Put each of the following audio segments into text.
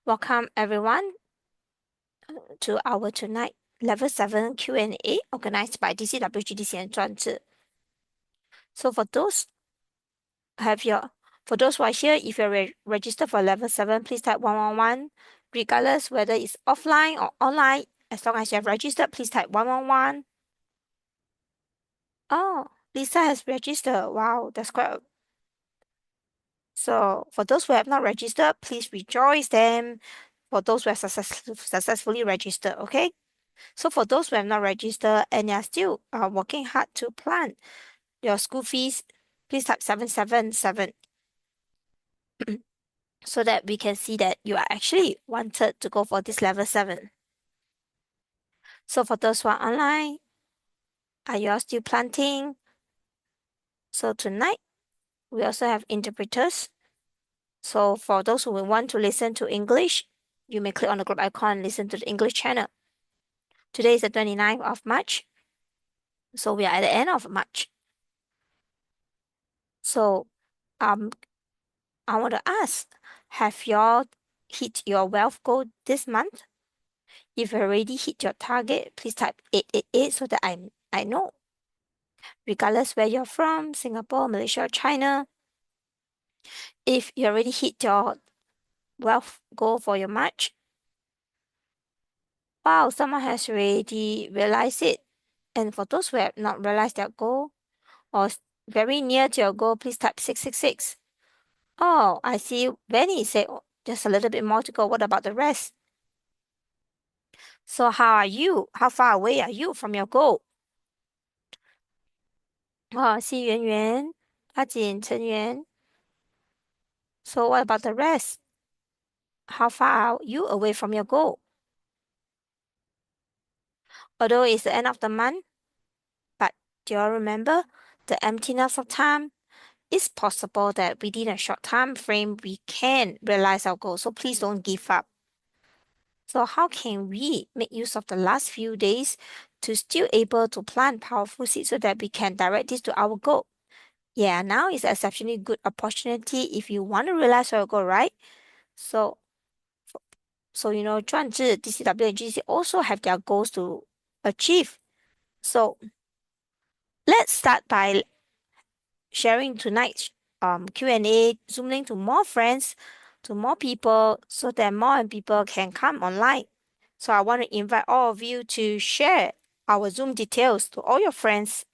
Welcome everyone to our tonight Level 7 Q&A organized by DCWGDC and 专制. So for those who are here, if you're registered for Level 7, please type 111. Regardless whether it's offline or online, as long as you have registered, please type 111. Oh, Lisa has registered. Wow, that's quite. So for those who have not registered, please rejoice them. For those who have successfully registered, okay? So for those who have not registered and are still working hard to plan your school fees, please type 777 so that we can see that you are actually wanted to go for this level 7. So for those who are online, are you all still planting? So tonight, we also have interpreters. So for those who want to listen to English, you may click on the group icon and listen to the English channel. Today is the 29th of March. So we are at the end of March. So I want to ask, have y'all hit your wealth goal this month? If you already hit your target, please type 888 so that I know. Regardless where you're from, Singapore, Malaysia, or China, if you already hit your wealth goal for your March, wow, someone has already realized it. And for those who have not realized their goal or very near to your goal, please type 666. Oh, I see Benny said just a little bit more to go. What about the rest? So how are you? How far away are you from your goal? Oh, I see Yuan Yuan, Ajin, Chen Yuan. So what about the rest? How far are you away from your goal? Although it's the end of the month, but do you all remember the emptiness of time? It's possible that within a short time frame, we can realize our goal. So please don't give up. So how can we make use of the last few days to still able to plant powerful seeds so that we can direct this to our goal? Yeah, now is an exceptionally good opportunity if you want to realize your goal, right? So, you know, 专制, DCW, and GC also have their goals to achieve. So let's start by sharing tonight's Q&A, Zoom link to more friends, to more people, so that more people can come online. So I want to invite all of you to share our Zoom details to all your friends.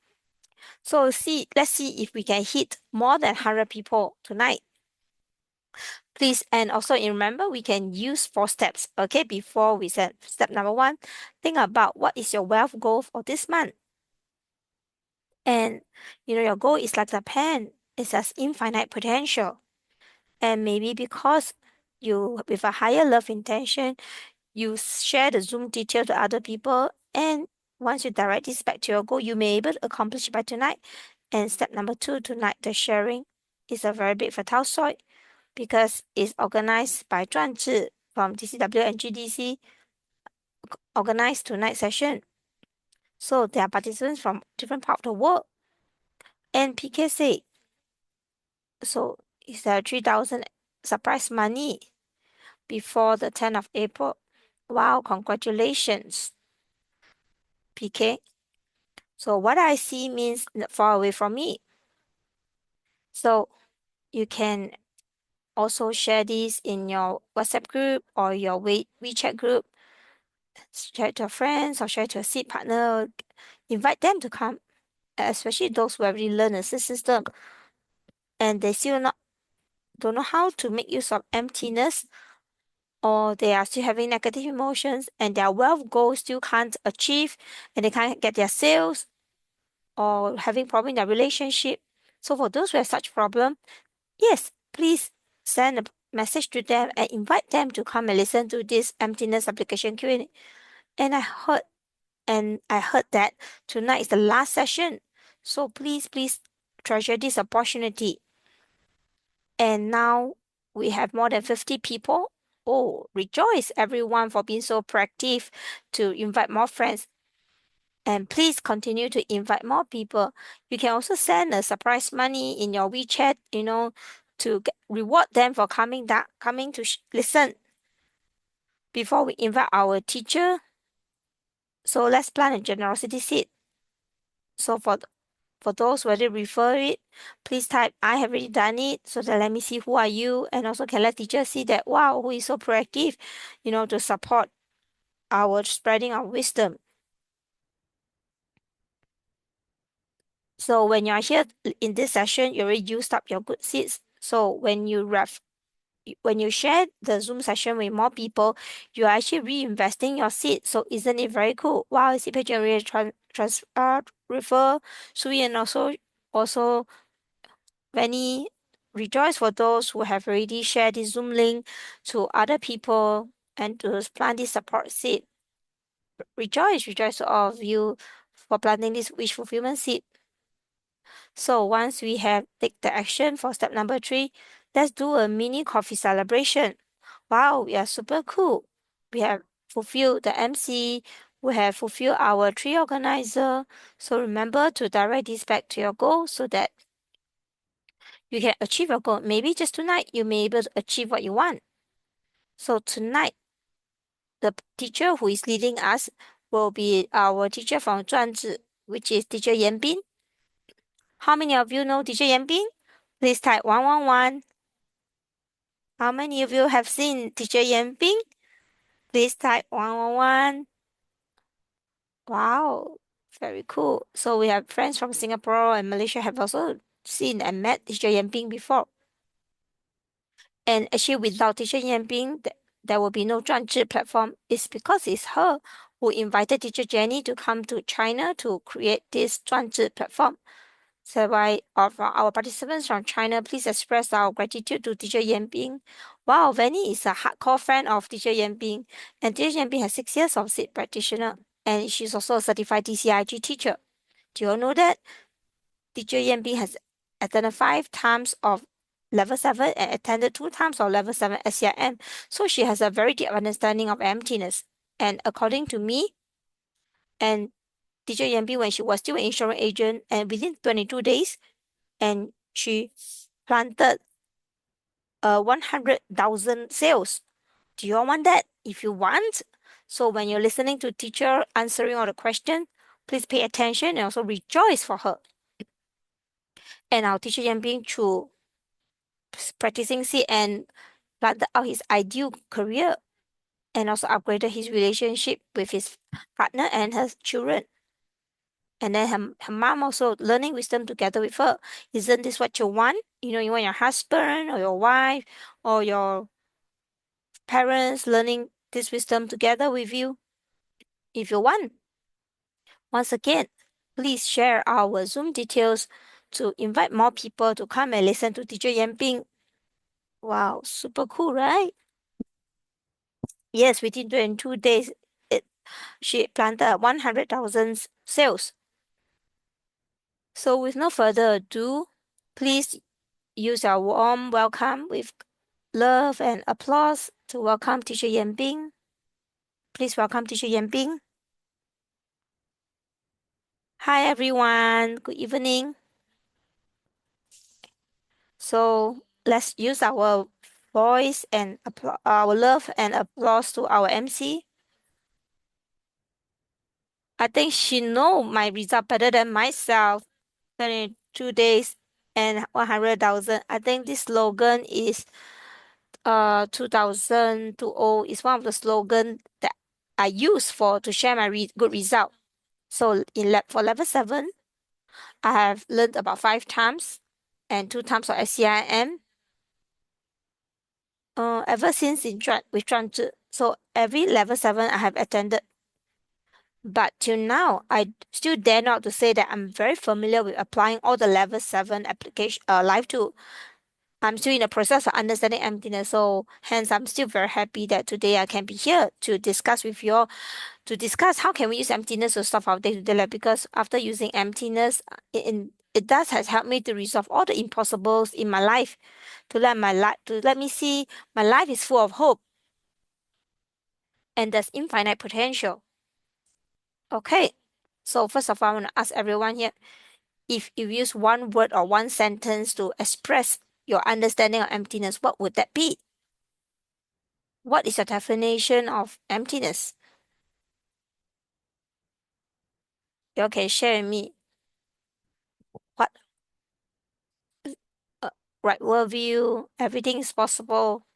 So let's see if we can hit more than 100 people tonight. Please, and also remember, we can use 4 steps, okay? Before we set step number 1, think about what is your wealth goal for this month. And, you know, your goal is like the pen. It has infinite potential. And maybe because you, with a higher love intention, you share the Zoom detail to other people. And once you direct this back to your goal, you may be able to accomplish it by tonight. And step number 2, tonight, the sharing is a very big fertile soil because it's organized by 专制 from DCW and GDC, organized tonight session. So there are participants from different parts of the world. And PKC, so it's 3,000 surprise money before the 10th of April. Wow, congratulations, PK. So what I see means far away from me. So you can also share this in your WhatsApp group or your WeChat group. Share it to your friends or share it to a seed partner. Invite them to come, especially those who have already learned the system and they still don't know how to make use of emptiness, or they are still having negative emotions and their wealth goals still can't achieve and they can't get their sales or having problem in their relationship. So for those who have such problem, yes, please send a message to them and invite them to come and listen to this emptiness application Q&A. And I heard that tonight is the last session. So please treasure this opportunity. And now we have more than 50 people. Oh, rejoice everyone for being so proactive to invite more friends. And please continue to invite more people. You can also send a surprise money in your WeChat, you know, to reward them for coming to listen. before we invite our teacher, so let's plant a generosity seed. So for those who already refer it, please type I have already done it, so that let me see who are you, and also can let teachers see that wow, who is so proactive, to support our spreading our wisdom. So when you are here in this session, you already used up your good seeds. So when you share the Zoom session with more people, you are actually reinvesting your seed. So isn't it very cool? Wow, seed page already refer Sui, and also Vanny, rejoice for those who have already shared this Zoom link to other people and to plant this support seed. Rejoice to all of you for planting this wish fulfillment seed. So once we have take the action for step number 3, let's do a mini coffee celebration. Wow, we are super cool. We have fulfilled the MC, we have fulfilled our tree organizer. So remember to direct this back to your goal so that you can achieve your goal. Maybe just tonight you may be able to achieve what you want. So tonight, the teacher who is leading us will be our teacher from 转智, which is teacher Yan Bin. How many of you know teacher Yan Bin? Please type 111. How many of you have seen teacher Yan Bin? Please type 111. Wow, very cool. So we have friends from Singapore and Malaysia have also seen and met teacher Yan Bin before. And actually, without teacher Yan Bin, there will be no 专智 platform. It's because it's her who invited teacher Jenny to come to China to create this 专智 platform. So why of our participants from China, please express our gratitude to teacher Yan Bing. Wow, Vanny is a hardcore fan of teacher Yan Bing, and teacher Yan Bing has 6 years of SIT practitioner, and she's also a certified DCIG teacher. Do you all know that? Teacher Yan Bing has attended 5 times of level 7 and attended 2 times of level 7 SCIM. So she has a very deep understanding of emptiness. And according to me, and teacher Yan Bing, when she was still an insurance agent, and within 22 days, and she planted 100,000 sales. Do you all want that? If you want, so when you're listening to teacher answering all the questions, please pay attention and also rejoice for her. And our teacher Yan Bing, through practicing C and planted out his ideal career and also upgraded his relationship with his partner and her children. And then her mom also learning wisdom together with her. Isn't this what you want? You want your husband or your wife or your parents learning this wisdom together with you. If you want, once again, please share our Zoom details to invite more people to come and listen to teacher Yan Bing. Wow, super cool, right? Yes, within 22 days, she planted 100,000 sales. So with no further ado, please use our warm welcome with love and applause to welcome teacher Yan Bing. Please welcome teacher Yan Bing. Hi everyone, good evening. So let's use our voice and our love and applause to our MC. I think she know my result better than myself. 22 days and 100,000. I think this slogan is 2020 is one of the slogan that I use for to share my good result. So for level 7, I have learned about 5 times and 2 times of SCIM. Ever since with 专智, so every level 7 I have attended. But till now, I still dare not to say that I'm very familiar with applying all the level 7 application live tool. I'm still in the process of understanding emptiness, so hence I'm still very happy that today I can be here to discuss with you all, to discuss how can we use emptiness to solve our day-to-day life. Because after using emptiness, it does has helped me to resolve all the impossibles in my life, to let me see my life is full of hope and there's infinite potential. Okay, so first of all, I want to ask everyone here, if you use one word or one sentence to express your understanding of emptiness, what would that be? What is your definition of emptiness? You can share with me what uh, right worldview, everything is possible.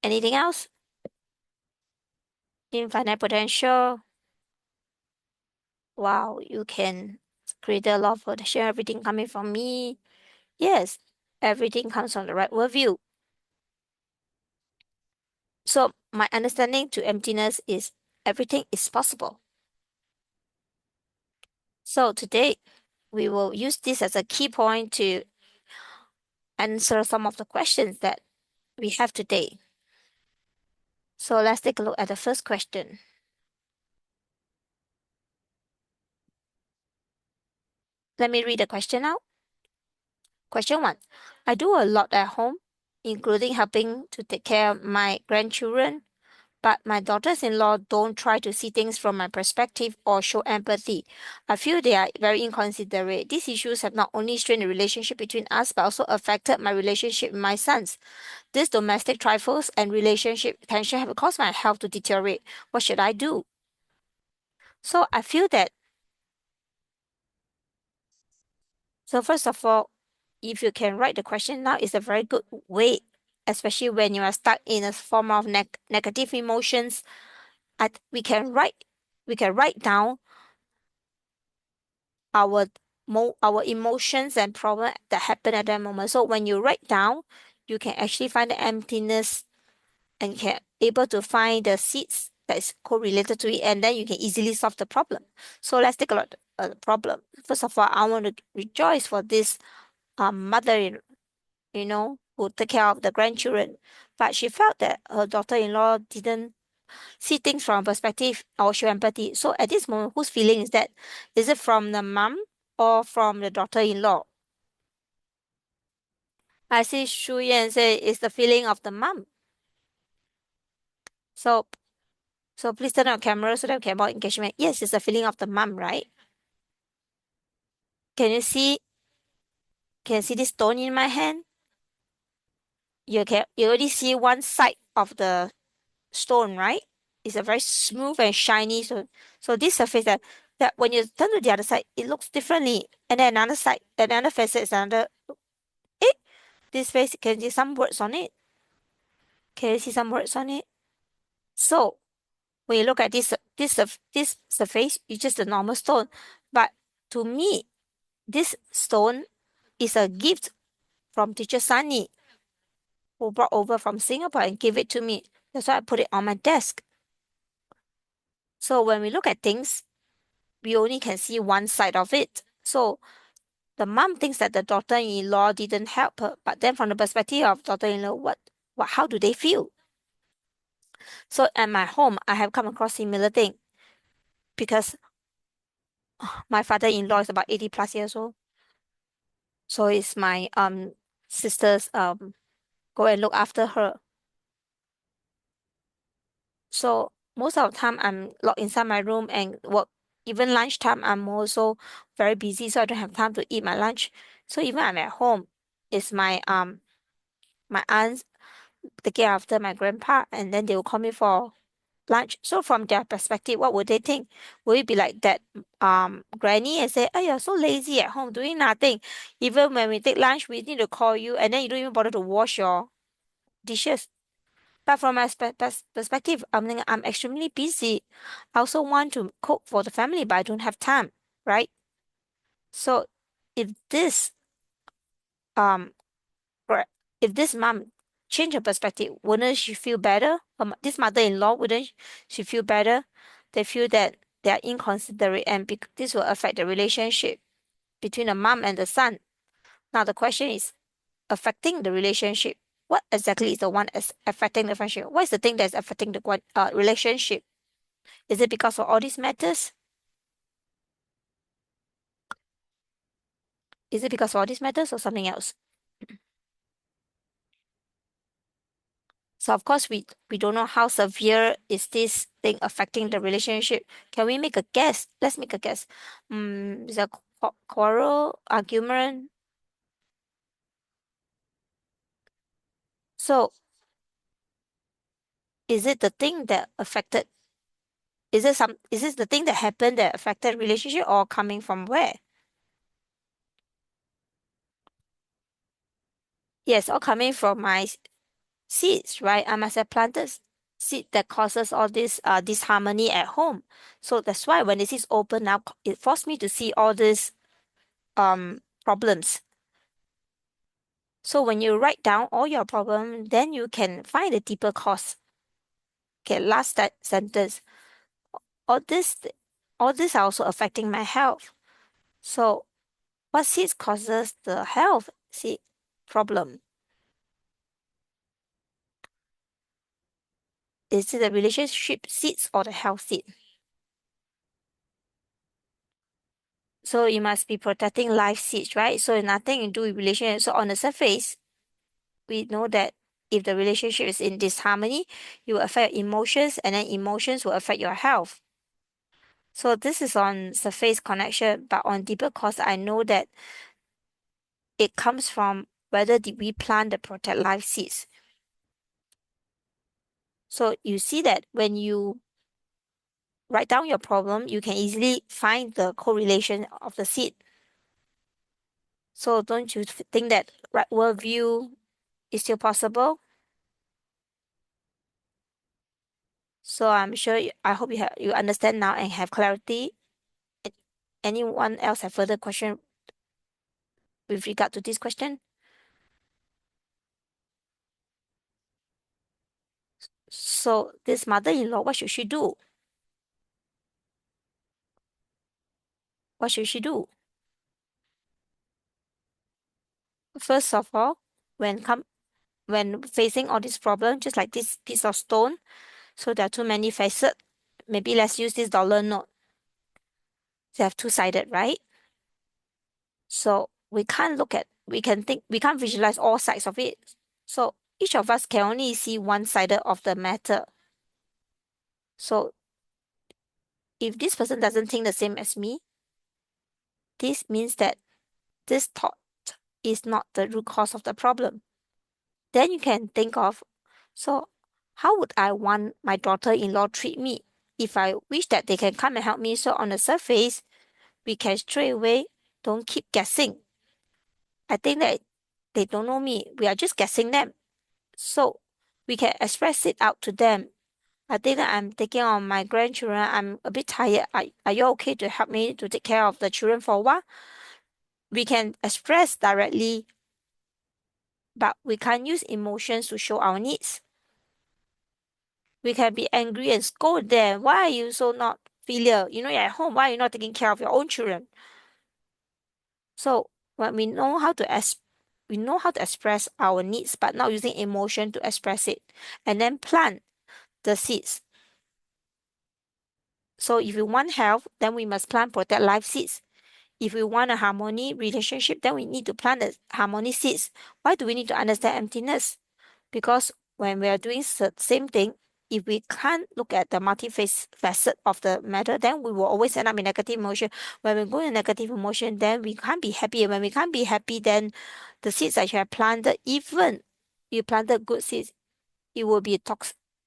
Anything else? Infinite potential. Wow, you can create a lot of potential, everything coming from me. Yes, everything comes from the right worldview. So my understanding to emptiness is everything is possible. So today we will use this as a key point to answer some of the questions that we have today. So let's take a look at the first question. Let me read the question out. Question one. I do a lot at home, including helping to take care of my grandchildren, but my daughters-in-law don't try to see things from my perspective or show empathy. I feel they are very inconsiderate. These issues have not only strained the relationship between us, but also affected my relationship with my sons. These domestic trifles and relationship tension have caused my health to deteriorate. What should I do? So I feel that, so first of all, if you can write the question now, it's a very good way, especially when you are stuck in a form of negative emotions. We can write down our our emotions and problem that happen at that moment. So when you write down, you can actually find the emptiness and can able to find the seeds that is correlated to it, and then you can easily solve the problem. So let's take a look at the problem. First of all, I want to rejoice for this mother, who take care of the grandchildren, but she felt that her daughter-in-law didn't see things from a perspective or show empathy. So at this moment, whose feeling is that? Is it from the mom or from the daughter-in-law? I see Shu Yan say it's the feeling of the mom. So please turn on camera so that we can more engagement. Yes, it's the feeling of the mom, right? Can you see this stone in my hand? You already see one side of the stone, right? It's a very smooth and shiny stone. So this surface that when you turn to the other side, it looks differently. And then another side, another facet is another. Eh, this face can you see some words on it? Can you see some words on it? So when you look at this surface, it's just a normal stone. But to me, this stone is a gift from teacher Sunny, who brought over from Singapore and gave it to me. That's why I put it on my desk. So when we look at things, we only can see one side of it. So the mom thinks that the daughter-in-law didn't help her, but then from the perspective of daughter-in-law, how do they feel? So at my home, I have come across similar thing because my father-in-law is about 80 plus years old. So it's my sister's go and look after her. So most of the time I'm locked inside my room and work. Even lunchtime I'm also very busy, so I don't have time to eat my lunch. So even I'm at home, it's my aunts taking after my grandpa, and then they will call me for lunch. So from their perspective, what would they think? Will it be like that granny and say, "Oh, you're so lazy at home doing nothing. Even when we take lunch, we need to call you, and then you don't even bother to wash your dishes." But from my perspective, I'm extremely busy. I also want to cook for the family, but I don't have time, right? So if this um gra- if this mom change her perspective, wouldn't she feel better? This mother-in-law, wouldn't she feel better? They feel that they are inconsiderate, and this will affect the relationship between the mom and the son. Now the question is affecting the relationship. What exactly is the one as affecting the friendship? What is the thing that's affecting the relationship? Is it because of all these matters? Is it because of all these matters or something else? So of course we don't know how severe is this thing affecting the relationship. Can we make a guess? Let's make a guess. Is a quarrel, argument? So is it the thing that affected, is this the thing that happened that affected relationship or coming from where? Yes, or coming from my seeds, right? I must have planted seed that causes all this disharmony at home. So that's why when the seeds open up, it forced me to see all these problems. So when you write down all your problem, then you can find the deeper cause. Okay, last that sentence. All this all this are also affecting my health. So what seeds causes the health seed problem? Is it the relationship seeds or the health seed? So you must be protecting life seeds, right? So nothing to do with relationship. So on the surface, we know that if the relationship is in disharmony, you will affect your emotions, and then emotions will affect your health. So this is on surface connection, but on deeper cause, I know that it comes from whether did we plant the protect life seeds. So you see that when you write down your problem, you can easily find the correlation of the seed. So don't you think that right worldview is still possible? So I'm sure I hope you understand now and have clarity. A- Anyone else have further question with regard to this question? So this mother-in-law, what should she do? What should she do? First of all, when facing all these problems, just like this piece of stone, so there are too many facets. Maybe let's use this dollar note. They have two-sided, right? So we can think, we can't visualize all sides of it. So each of us can only see one side of the matter. So if this person doesn't think the same as me, this means that this thought is not the root cause of the problem. Then you can think of, so how would I want my daughter-in-law treat me? If I wish that they can come and help me, so on the surface, we can straight away don't keep guessing. I think that they don't know me. We are just guessing them. So we can express it out to them. I think that I'm taking on my grandchildren. I'm a bit tired. Are you okay to help me to take care of the children for a while? We can express directly, but we can't use emotions to show our needs. We can be angry and scold them. Why are you so not filial? You know, you're at home. Why are you not taking care of your own children? So when we know how to express our needs, but not using emotion to express it, and then plant the seeds. So if we want health, then we must plant protect life seeds. If we want a harmony relationship, then we need to plant the harmony seeds. Why do we need to understand emptiness? Because when we are doing the same thing, if we can't look at the facet of the matter, then we will always end up in negative emotion. When we go in negative emotion, then we can't be happy. And when we can't be happy, then the seeds that you have planted, even you planted good seeds, it will be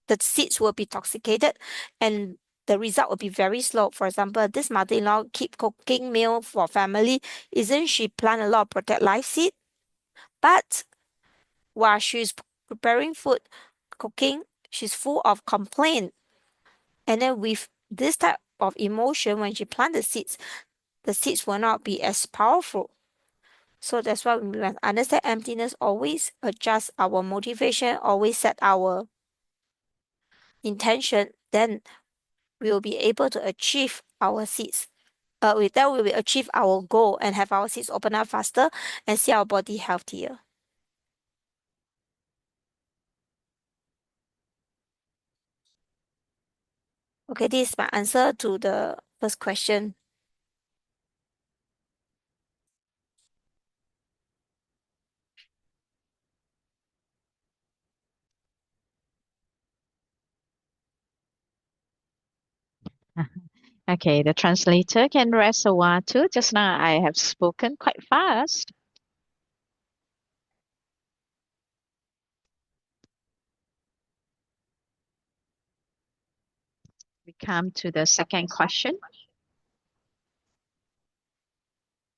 the seeds will be toxicated, and the result will be very slow. For example, this mother-in-law keep cooking meal for family. Isn't she plant a lot of protect life seed? But while she's preparing food, cooking, she's full of complaint. And then with this type of emotion, when she plant the seeds will not be as powerful. So that's why we must understand emptiness, always adjust our motivation, always set our intention, then we will be able to achieve our seeds. With that, we will achieve our goal and have our seeds open up faster and see our body healthier. Okay, this is my answer to the first question. Okay, the translator can rest a while too. Just now I have spoken quite fast. We come to the second question.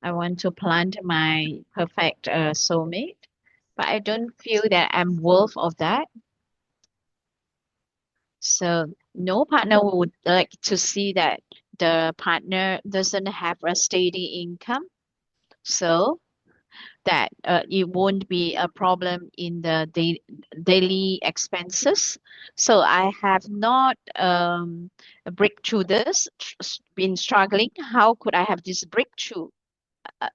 I want to plant my perfect soulmate, but I don't feel that I'm worth of that. So no partner would like to see that the partner doesn't have a steady income, so that it won't be a problem in the daily expenses. So I have not breakthrough this, been struggling. How could I have this breakthrough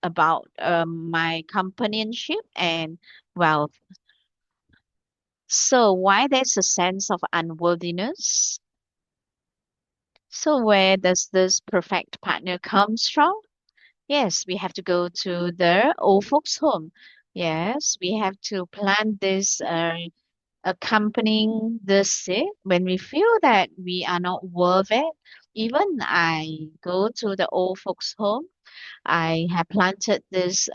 about my companionship and wealth? So why there's a sense of unworthiness? So where does this perfect partner comes from? Yes, we have to go to the old folks home. Yes, we have to plant this accompanying the sick when we feel that we are not worth it. Even I go to the old folks home, I have planted this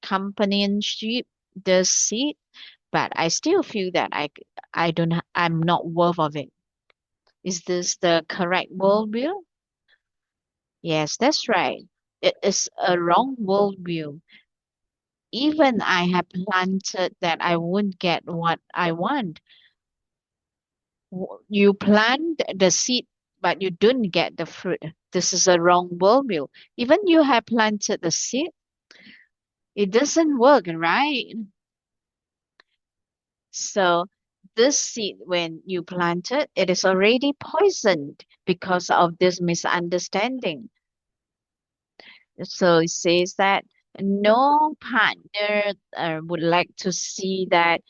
companionship, the seed, but I still feel that I don't I'm not worth of it. Is this the correct worldview? Yes, that's right. It is a wrong worldview. Even I have planted that I won't get what I want. You plant the seed, but you don't get the fruit. This is a wrong worldview. Even you have planted the seed, it doesn't work, right? So this seed, when you plant it, it is already poisoned because of this misunderstanding. So it says that no partner would like to see that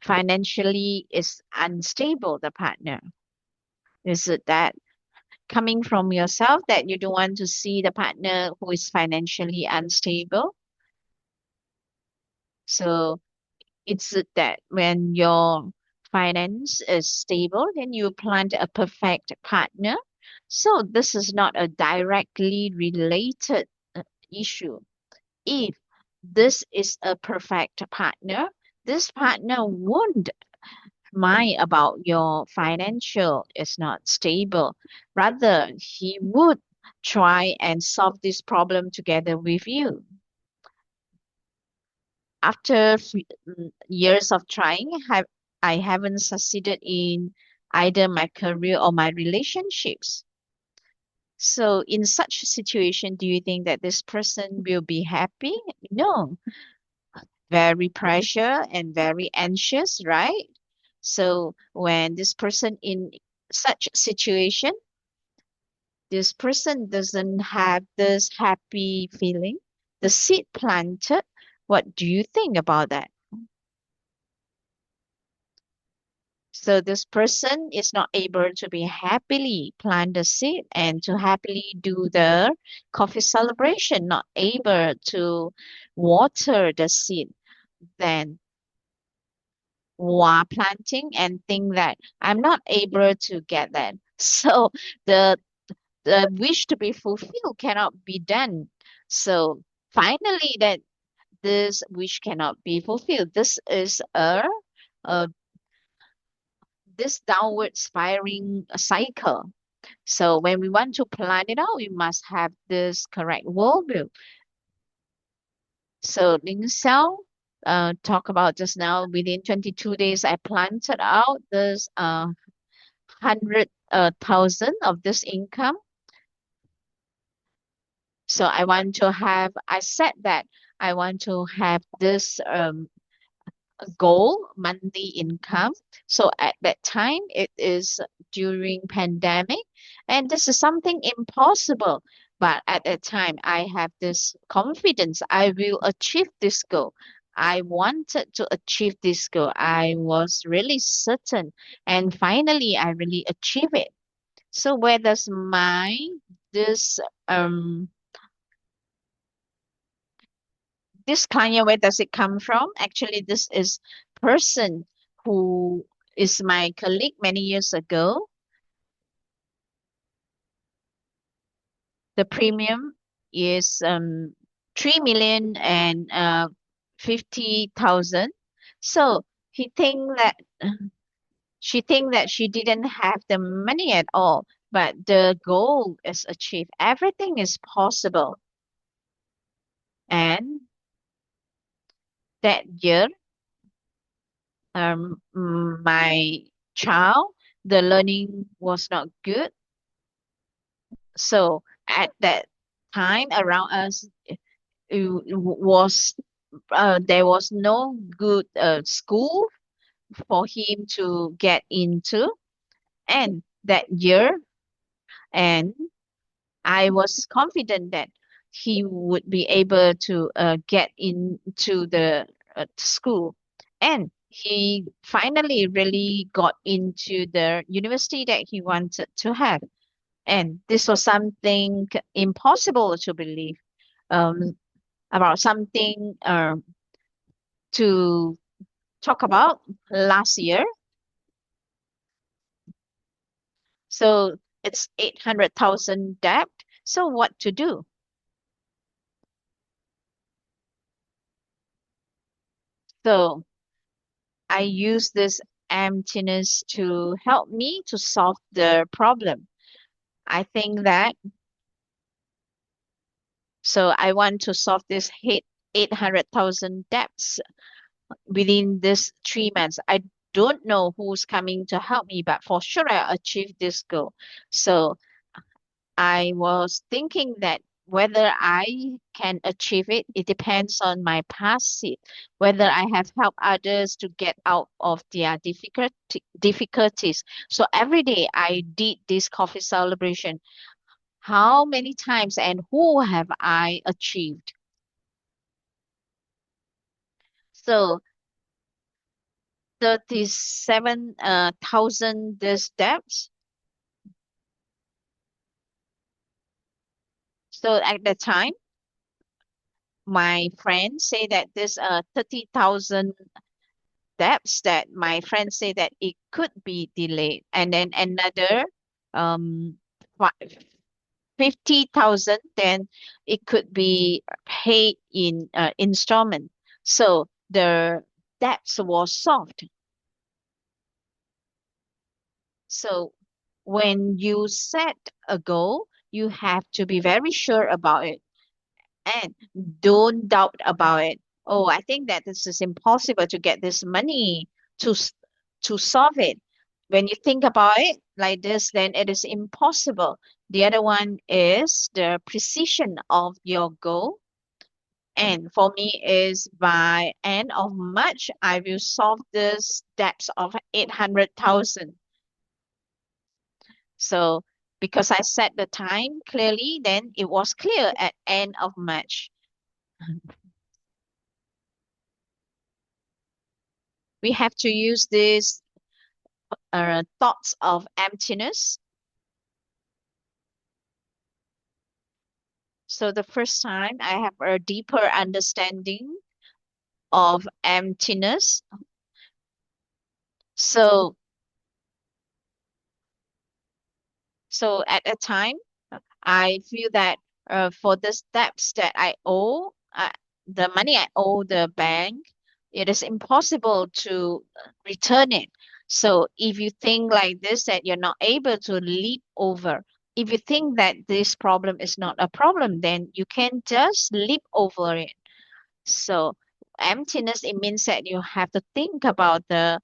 financially is unstable, the partner. Is it that coming from yourself that you don't want to see the partner who is financially unstable? So it's that when your finance is stable, then you plant a perfect partner. So this is not a directly related issue. If this is a perfect partner, this partner won't mind about your financial is not stable. Rather, he would try and solve this problem together with you. After years of trying, I haven't succeeded in either my career or my relationships. So, in such a situation, do you think that this person will be happy? No, very pressure and very anxious, right? So, when this person in such situation, this person doesn't have this happy feeling, the seed planted, what do you think about that? So this person is not able to be happily plant the seed and to happily do the coffee celebration, not able to water the seed, then while planting and think that I'm not able to get that. So the the wish to be fulfilled cannot be done. So finally that this wish cannot be fulfilled. This is a this downward spiraling cycle. So when we want to plan it out, we must have this correct worldview. So Ling Xiao talk about just now within 22 days, I planted out this 100,000 of this income. So I want to have, I said that I want to have this goal monthly income. So at that time it is during pandemic and this is something impossible, but at that time I have this confidence I will achieve this goal. I wanted to achieve this goal. I was really certain and finally I really achieve it. So where does my this um this client, where does it come from? Actually, this is person who is my colleague many years ago. The premium is 3 million and 50,000. So he think that she think that she didn't have the money at all. but the goal is achieved. Everything is possible. And that year, my child, the learning was not good. So at that time around us, was there was no good school for him to get into. And that year, and I was confident that he would be able to get into the school. And he finally really got into the university that he wanted to have. And this was something impossible to believe, um, about something to talk about last year. So it's 800,000 debt. So what to do? So I use this emptiness to help me to solve the problem. I think that, so I want to solve this 800,000 debts within this 3 months. I don't know who's coming to help me, but for sure I achieve this goal. So I was thinking that whether I can achieve it, it depends on my past seed, whether I have helped others to get out of their difficulties. So every day I did this coffee celebration. How many times and who have I achieved? So 37,000 the steps. So at the time, my friends say that this 30,000 debts, that my friends say that it could be delayed, and then another um fi- 50,000, then it could be paid in installment. So the debts was solved. So when you set a goal, you have to be very sure about it and don't doubt about it. Oh, I think that this is impossible to get this money to to solve it. When you think about it like this, then it is impossible. The other one is the precision of your goal. And for me is by end of March, I will solve this debts of 800,000. So because I set the time clearly, then it was clear at end of March. We have to use these thoughts of emptiness. So the first time I have a deeper understanding of emptiness. So so at a time I feel that for the steps that I owe, the money I owe the bank, it is impossible to return it. So if you think like this, that you're not able to leap over, if you think that this problem is not a problem, then you can just leap over it. So emptiness, it means that you have to think about the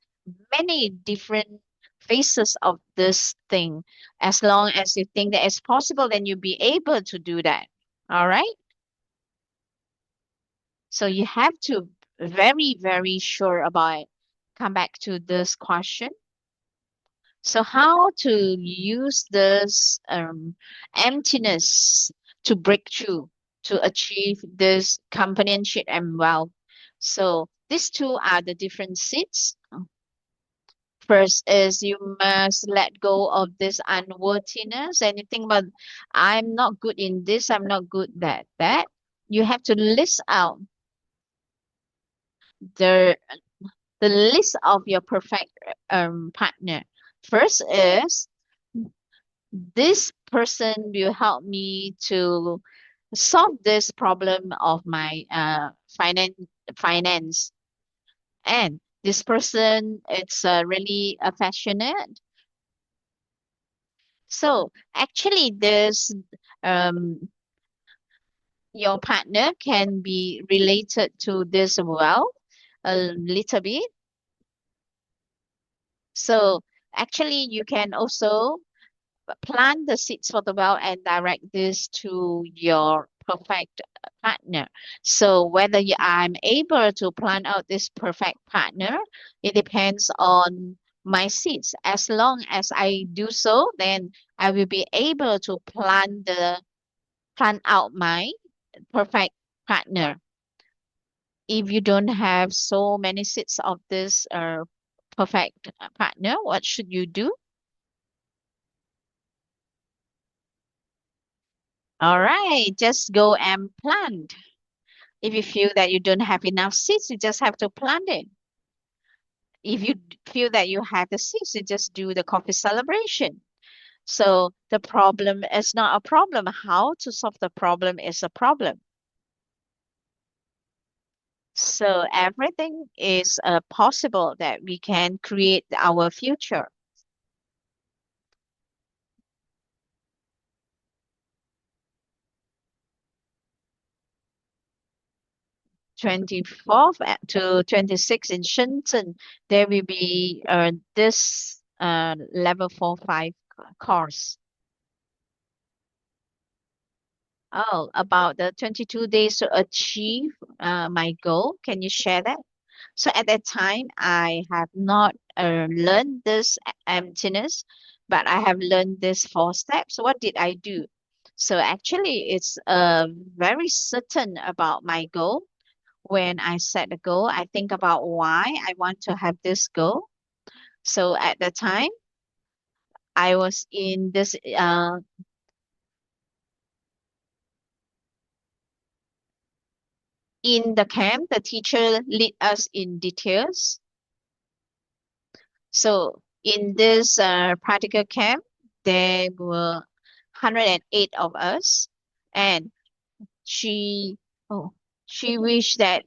many different phases of this thing. As long as you think that it's possible, then you'll be able to do that. All right. So you have to very, very sure about it. Come back to this question. So how to use this emptiness to break through, to achieve this companionship and wealth. So these two are the different seeds. First is you must let go of this unworthiness. And you think about, I'm not good in this, I'm not good at that. You have to list out the the list of your perfect partner. First is, this person will help me to solve this problem of my finance. And this person, it's really affectionate. So actually, this um, your partner can be related to this well a little bit. So actually, you can also plant the seeds for the well and direct this to your perfect partner. So whether I'm able to plan out this perfect partner, it depends on my seeds. As long as I do so, then I will be able to plan out my perfect partner. If you don't have so many seeds of this perfect partner, what should you do? All right, just go and plant. If you feel that you don't have enough seeds, you just have to plant it. If you feel that you have the seeds, you just do the coffee celebration. So the problem is not a problem. How to solve the problem is a problem. So everything is possible that we can create our future. 24th to 26th in Shenzhen, there will be this level 4-5 course. Oh, about the 22 days to achieve my goal. Can you share that? So at that time, I have not learned this emptiness, but I have learned this 4 steps. So what did I do? So actually, it's very certain about my goal. When I set a goal, I think about why I want to have this goal. So at the time, I was in this in the camp. The teacher lead us in details. So in this practical camp, there were 108 of us, and she oh she wished that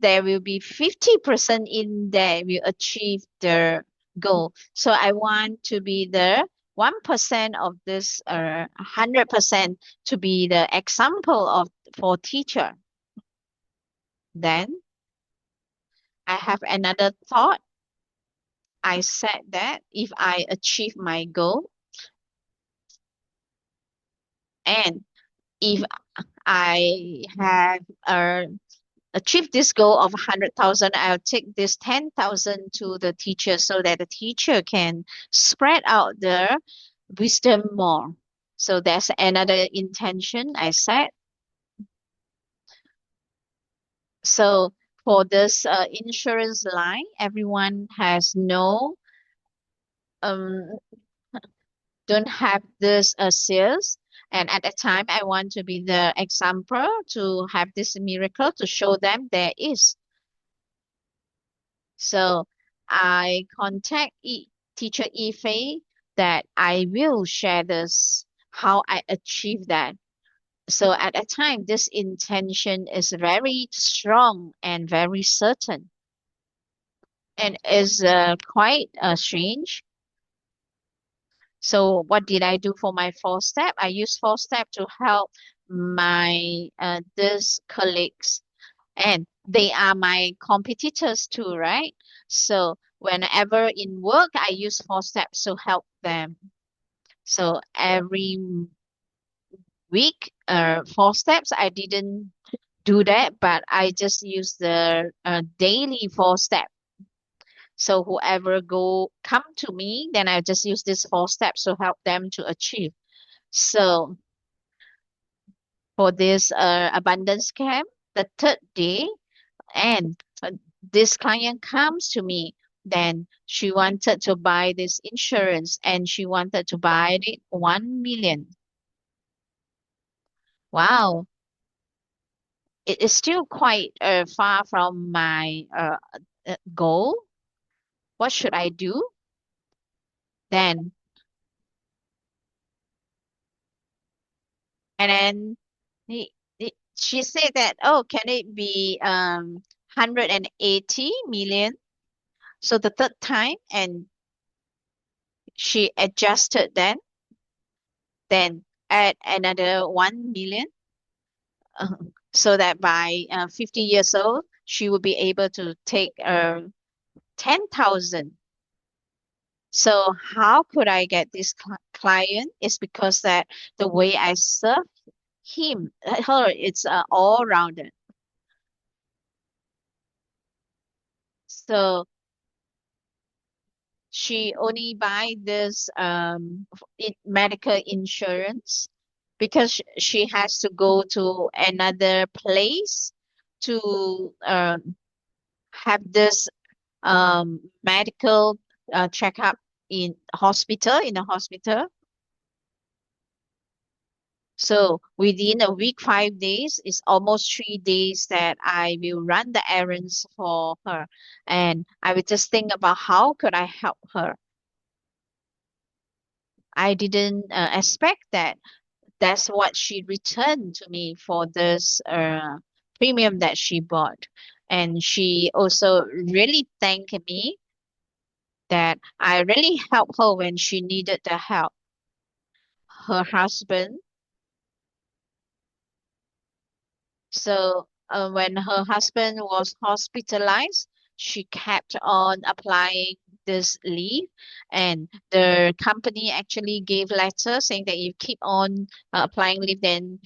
there will be 50% in there will achieve their goal. So I want to be the 1% of this 100% to be the example of for teacher. Then I have another thought. I said that if I achieve my goal and if I have achieved this goal of 100,000, I'll take this 10,000 to the teacher so that the teacher can spread out the wisdom more. So that's another intention I set. So for this insurance line, everyone has no um don't have this sales. And at that time, I want to be the example to have this miracle to show them there is. So I contact teacher Ife that I will share this, how I achieve that. So at that time, this intention is very strong and very certain and is quite strange. So what did I do for my 4 step? I used 4 step to help my this colleagues, and they are my competitors too, right? So whenever in work, I use 4 steps to help them. So every week, 4 steps. I didn't do that, but I just use the daily 4 step. So whoever go come to me, then I just use this 4 steps to help them to achieve. So for this abundance camp, the third day, and this client comes to me, then she wanted to buy this insurance and she wanted to buy it 1 million. Wow, it is still quite far from my goal. What should I do? Then, and then she said that, oh, can it be 180 million? So the third time, and she adjusted then. then add another 1 million, uh, so that by 50 years old, she will be able to take 10,000. So how could I get this client? It's because that the way I serve her, it's all rounded. So she only buy this medical insurance because she has to go to another place to have this medical checkup in a hospital. So within a week, 5 days is almost 3 days that I will run the errands for her, and I would just think about how could I help her. I didn't expect that. That's what she returned to me for this premium that she bought, and she also really thanked me that I really helped her when she needed the help. Her husband. So when her husband was hospitalized, she kept on applying this leave, and the company actually gave letter saying that you keep on applying leave, then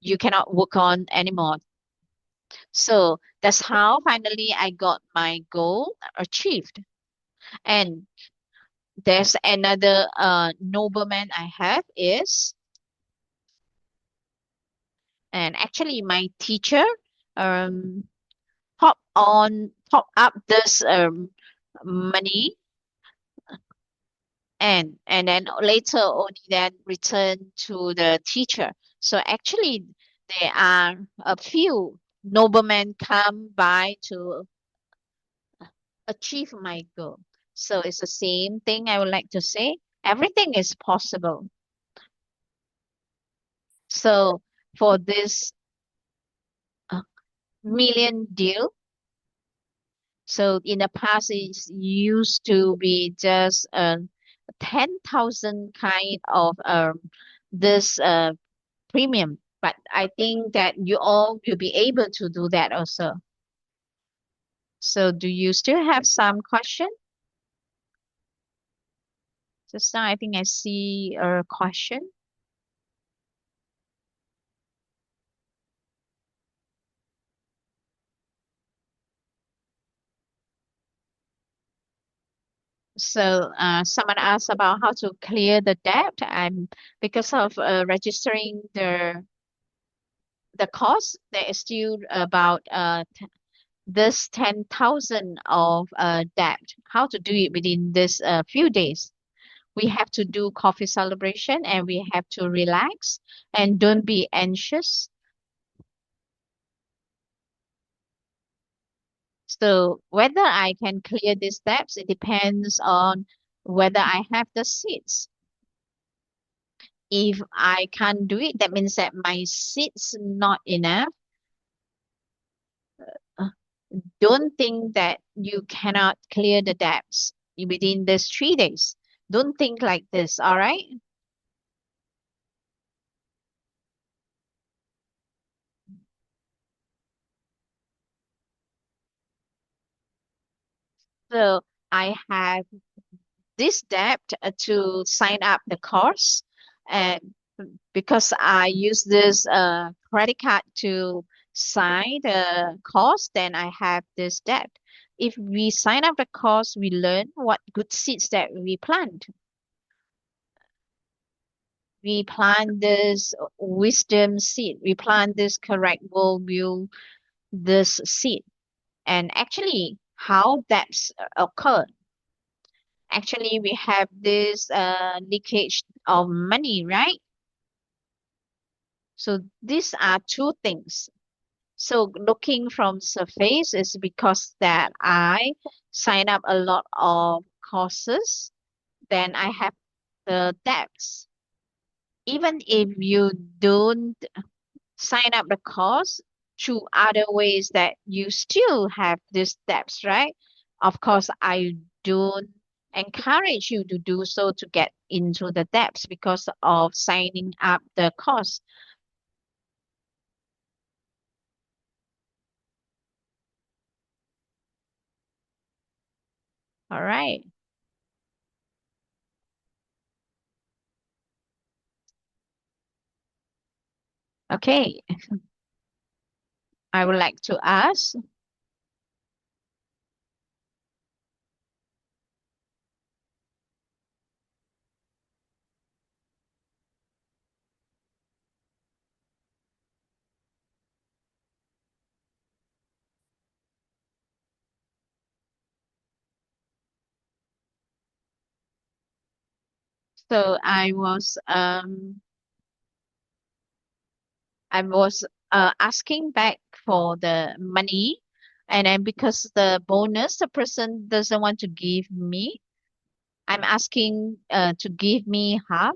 you cannot work on anymore. So that's how finally I got my goal achieved. And there's another nobleman I have is, and actually my teacher um top up this money, and then later only then return to the teacher. So actually there are a few noblemen come by to achieve my goal. So it's the same thing I would like to say. Everything is possible. So for this uh, million deal, so in the past, it used to be just 10,000 kind of this premium. But I think that you all will be able to do that also. So do you still have some question? Just now, I think I see a question. So someone asked about how to clear the debt. I'm because of registering the cost. There is still about this 10,000 of debt. How to do it within this few days? We have to do coffee celebration and we have to relax and don't be anxious. So whether I can clear these debts, it depends on whether I have the seeds. If I can't do it, that means that my seeds not enough. Uh, Don't think that you cannot clear the debts within these 3 days. Don't think like this, all right? So I have this debt to sign up the course, and because I use this credit card to sign the course, then I have this debt. If we sign up the course, we learn what good seeds that we plant. We plant this wisdom seed. We plant this correct worldview, this seed. And actually, how debts occur. Actually, we have this leakage of money, right? So these are two things. So looking from surface is because that I sign up a lot of courses, then I have the debts. Even if you don't sign up the course through other ways, that you still have these debts, right? Of course, I don't encourage you to do so to get into the depths because of signing up the course. All right. Okay. I would like to ask. So I was asking back for the money, and then because the bonus the person doesn't want to give me, I'm asking to give me half.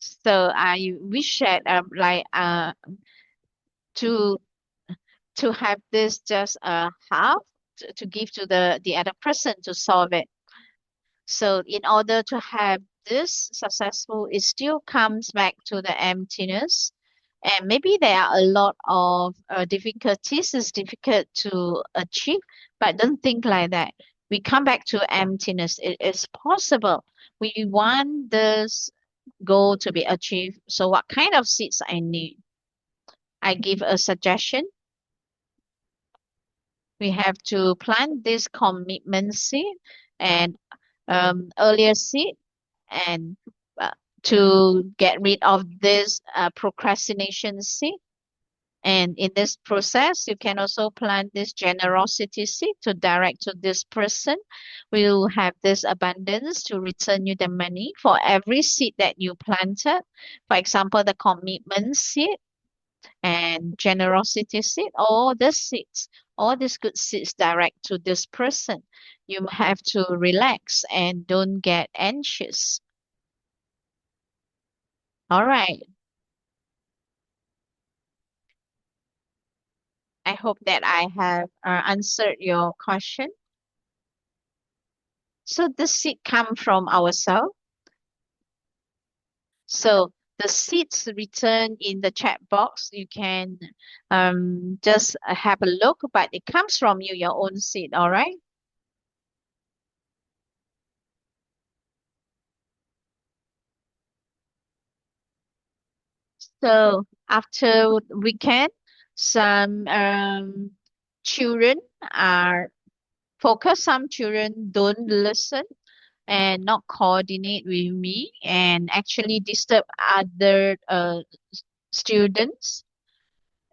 So I wish that to to have this just half to give to the other person to solve it. So in order to have this successful, it still comes back to the emptiness. And maybe there are a lot of difficulties. It's difficult to achieve, but don't think like that. We come back to emptiness. It is possible. We want this goal to be achieved. So what kind of seeds I need? I give a suggestion. We have to plant this commitment seed and earlier seed and uh, to get rid of this procrastination seed. And in this process, you can also plant this generosity seed to direct to this person. We will have this abundance to return you the money for every seed that you planted. For example, the commitment seed and generosity seed, all the seeds, all these good seeds direct to this person. You have to relax and don't get anxious. All right. I hope that I have answered your question. So the seed come from ourselves. So the seeds written in the chat box, you can just have a look, but it comes from you, your own seed. All right. So after weekend, some children are focused. Some children don't listen and not coordinate with me and actually disturb other students.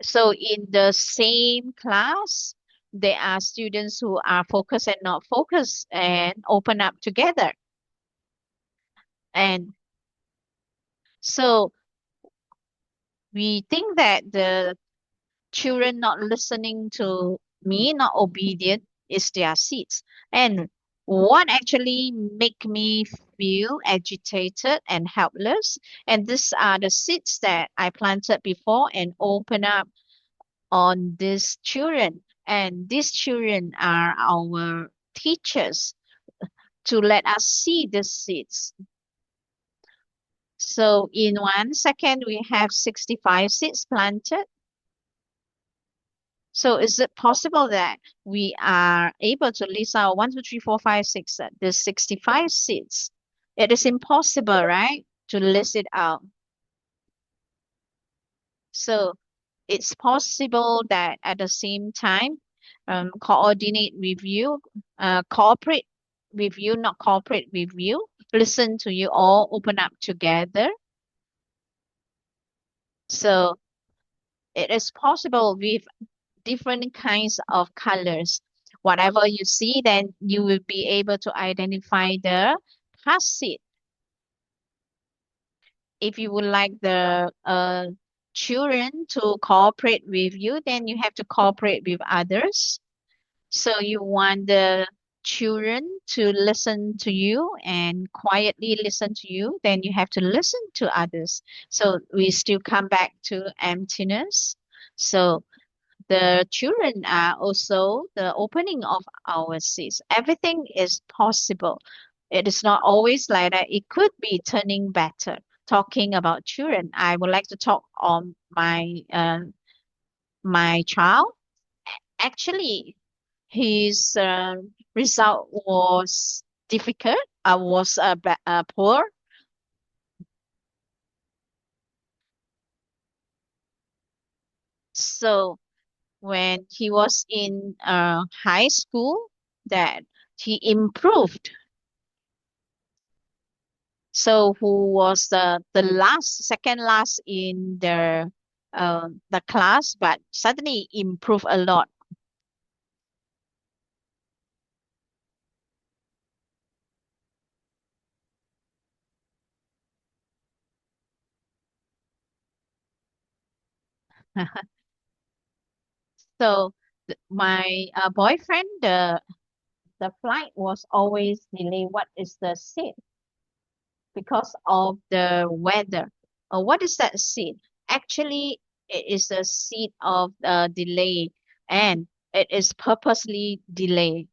So in the same class, there are students who are focused and not focused and open up together. And so we think that the children not listening to me, not obedient, is their seeds. And what actually make me feel agitated and helpless, and these are the seeds that I planted before and open up on these children. And these children are our teachers to let us see the seeds. So in 1 second, we have 65 seeds planted. So is it possible that we are able to list out 1, 2, 3, 4, 5, 6, the 65 seats? It is impossible, right? To list it out. So it's possible that at the same time, coordinate with you, cooperate with you, not cooperate with you, listen to you all, open up together. So it is possible with different kinds of colors. Whatever you see, then you will be able to identify the passive. If you would like the children to cooperate with you, then you have to cooperate with others. So you want the children to listen to you and quietly listen to you, then you have to listen to others. So we still come back to emptiness. So the children are also the opening of our seats. Everything is possible. It is not always like that. It could be turning better. Talking about children, I would like to talk on my child. Actually, his result was difficult. Was poor. So when he was in high school, that he improved. So who was second last in the class, but suddenly improved a lot. So my boyfriend, the flight was always delayed. What is the seat? Because of the weather. What is that seat? Actually, it is a seat of delay, and it is purposely delayed.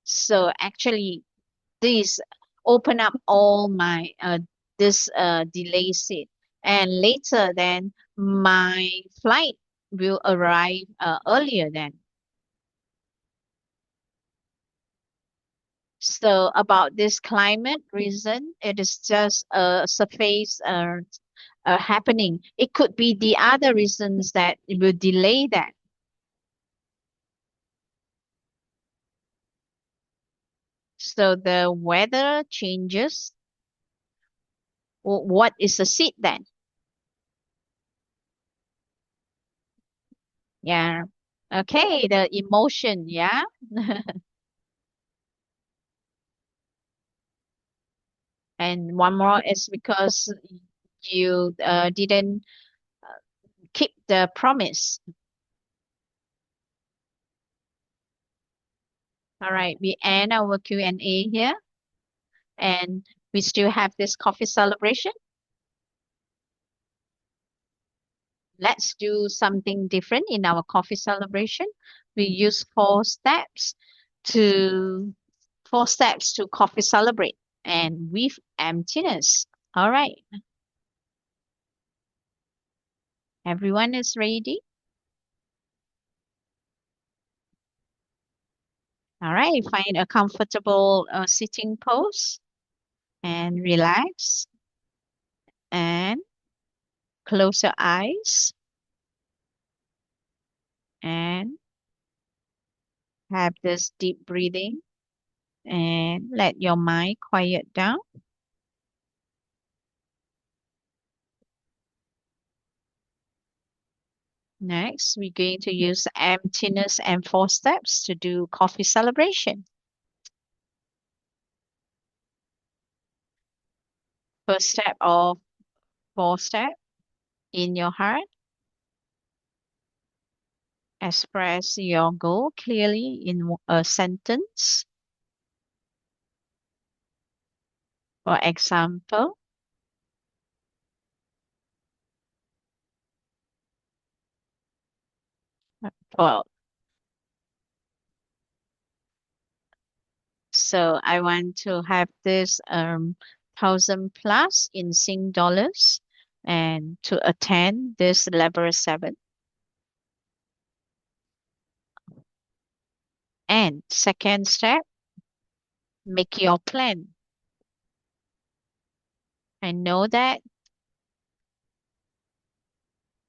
So actually, this open up all my this delay seat, and later then my flight will arrive earlier then. So about this climate reason, it is just a surface happening. It could be the other reasons that it will delay that. So the weather changes. What is the seed then? Yeah. Okay, the emotion, yeah. And one more is because you didn't keep the promise. All right, we end our Q&A here, and we still have this coffee celebration. Let's do something different in our coffee celebration. We use to four steps to coffee celebrate and with emptiness. All right, everyone is ready. All right, find a comfortable sitting pose and relax and close your eyes and have this deep breathing and let your mind quiet down. Next, we're going to use emptiness and four steps to do coffee celebration. First step of four step in your heart, express your goal clearly in a sentence. For example, for so I want to have this 1,000 plus in Sing dollars and to attend this level 7. And second step, make your plan. I know that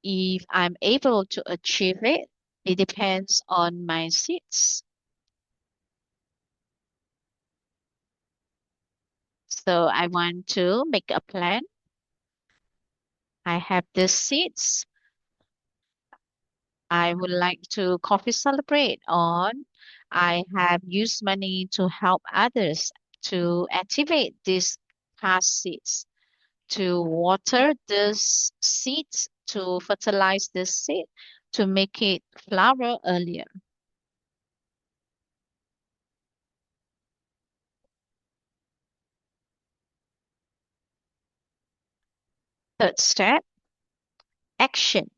if I'm able to achieve it, it depends on my seats. So I want to make a plan. I have these seats. I would like to coffee celebrate on. I have used money to help others to activate these past seeds, to water this seeds, to fertilize this seed, to make it flower earlier. Third step, action.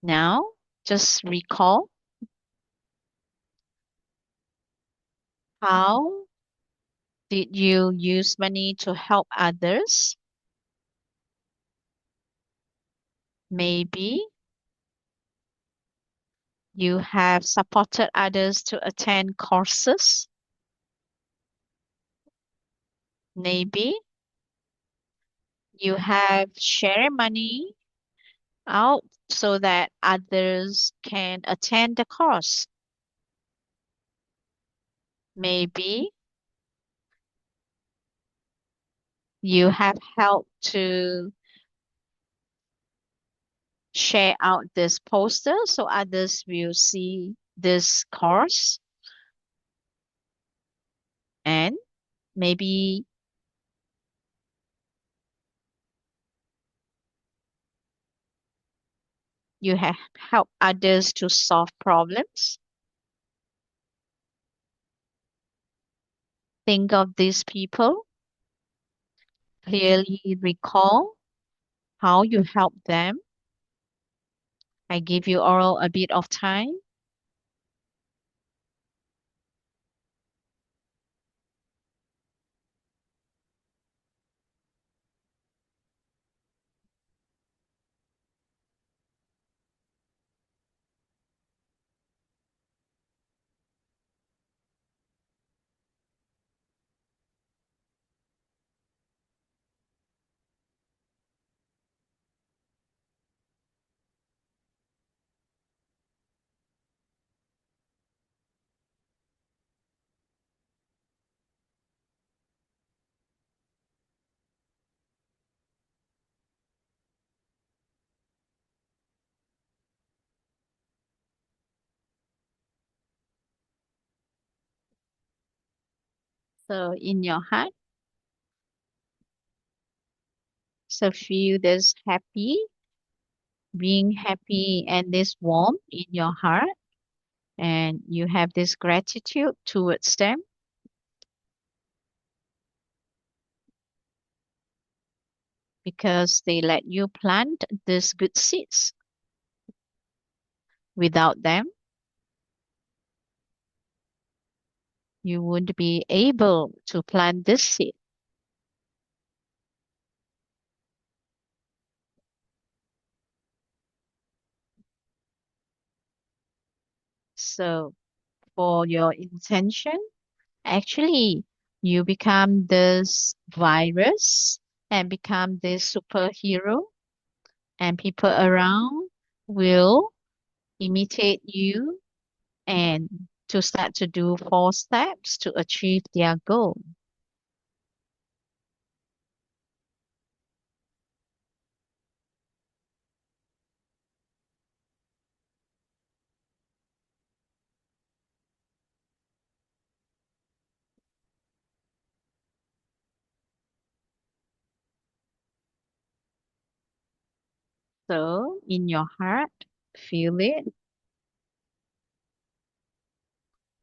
Now, just recall how did you use money to help others? Maybe you have supported others to attend courses. Maybe you have shared money out so that others can attend the course. Maybe you have helped to share out this poster so others will see this course. And maybe you have helped others to solve problems. Think of these people, clearly recall how you helped them. I give you all a bit of time. So in your heart, so feel this happy, being happy and this warmth in your heart. And you have this gratitude towards them because they let you plant these good seeds. Without them, you wouldn't be able to plant this seed. So for your intention, actually, you become this virus and become this superhero, and people around will imitate you and to start to do 4 steps to achieve their goal. So in your heart, feel it.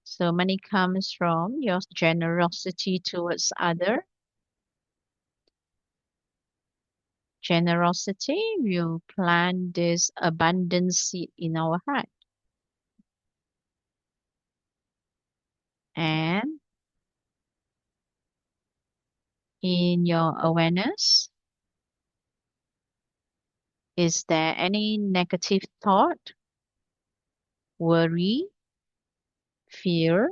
So money comes from your generosity towards other. Generosity will plant this abundance seed in our heart. And in your awareness, is there any negative thought, worry, fear,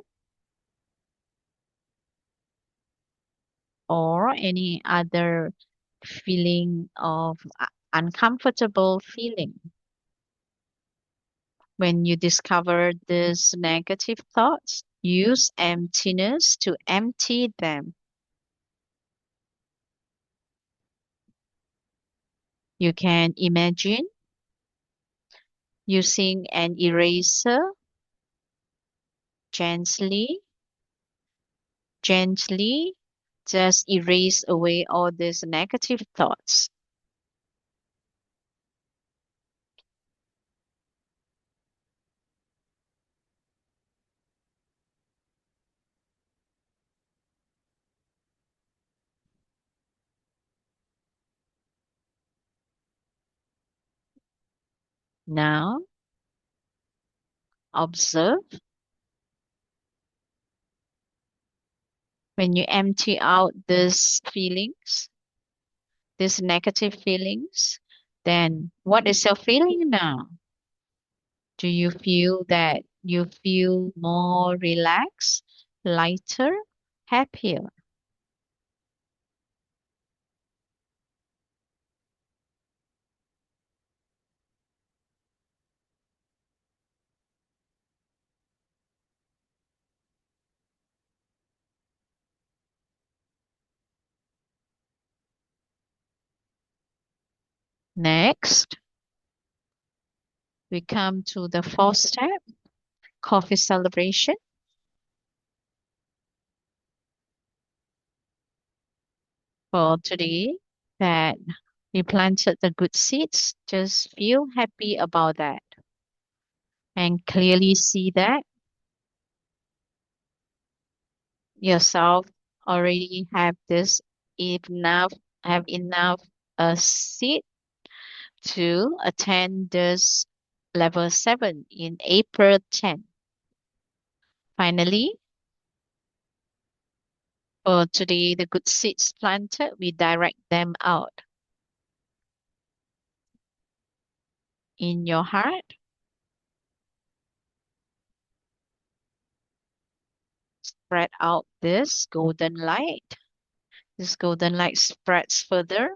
or any other feeling of uncomfortable feeling? When you discover these negative thoughts, use emptiness to empty them. You can imagine using an eraser gently, gently just erase away all these negative thoughts. Now, observe when you empty out these feelings, these negative feelings, then what is your feeling now? Do you feel that you feel more relaxed, lighter, happier? Next, we come to the fourth step, coffee celebration. For today, that you planted the good seeds, just feel happy about that and clearly see that yourself already have enough seed to attend this level 7 in April 10. Finally, for today, the good seeds planted, we direct them out in your heart. Spread out this golden light. This golden light spreads further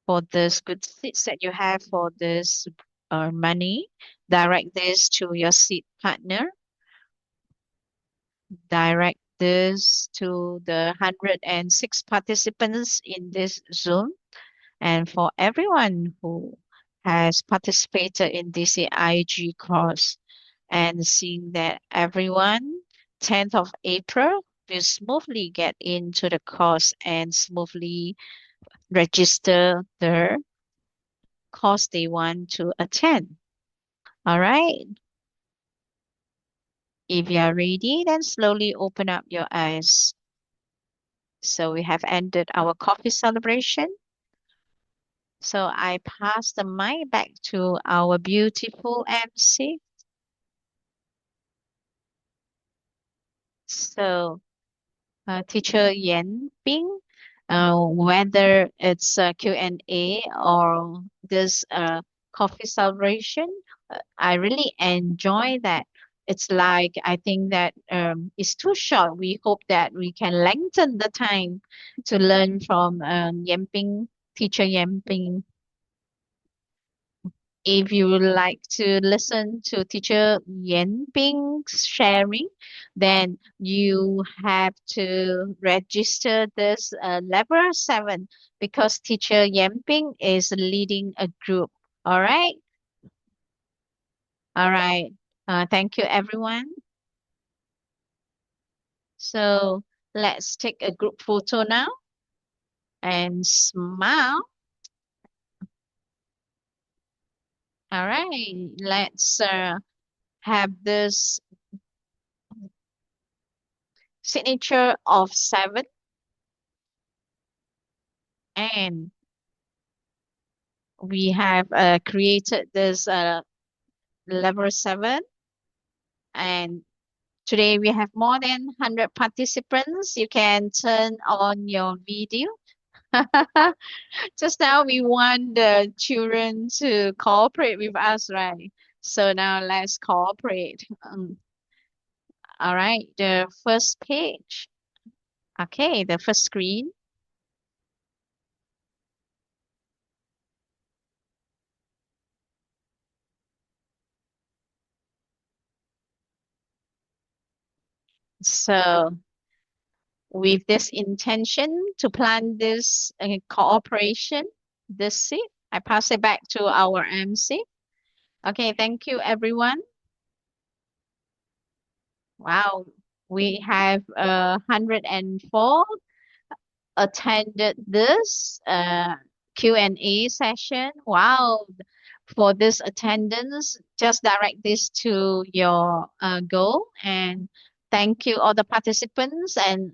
for this good seeds that you have for this money. Direct this to your seed partner. Direct this to the 106 participants in this Zoom. And for everyone who has participated in this IG course and seeing that everyone 10th of April will smoothly get into the course and smoothly register their course they want to attend. All right. If you are ready, then slowly open up your eyes. So we have ended our coffee celebration. So I pass the mic back to our beautiful MC. So, Teacher Yan Ping, whether it's a Q&A or this coffee celebration, I really enjoy that. It's like I think that it's too short. We hope that we can lengthen the time to learn from Yan Ping, Teacher Yan Ping. If you would like to listen to Teacher Yan Ping's sharing, then you have to register this level 7 because Teacher Yan Ping is leading a group. All right. All right. Thank you, everyone. So let's take a group photo now and smile. All right. Let's have this signature of 7 and we have created this level 7 and today we have more than 100 participants. You can turn on your video. Just now we want the children to cooperate with us, right? So now let's cooperate. All right, the first page. Okay, the first screen. So with this intention to plan this cooperation, this seed, I pass it back to our MC. Okay, thank you, everyone. Wow, we have 104 attended this Q&A session. Wow, for this attendance, just direct this to your goal and thank you all the participants and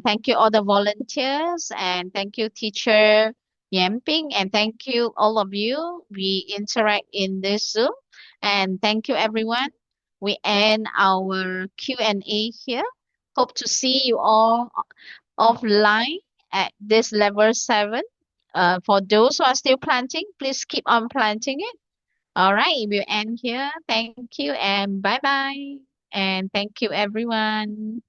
thank you all the volunteers and thank you teacher yamping, and thank you all of you. We interact in this Zoom, and thank you everyone. We end our Q&A here. Hope to see you all offline at this level 7. For those who are still planting, please keep on planting it. All right, we'll end here. Thank you and bye bye. And thank you everyone.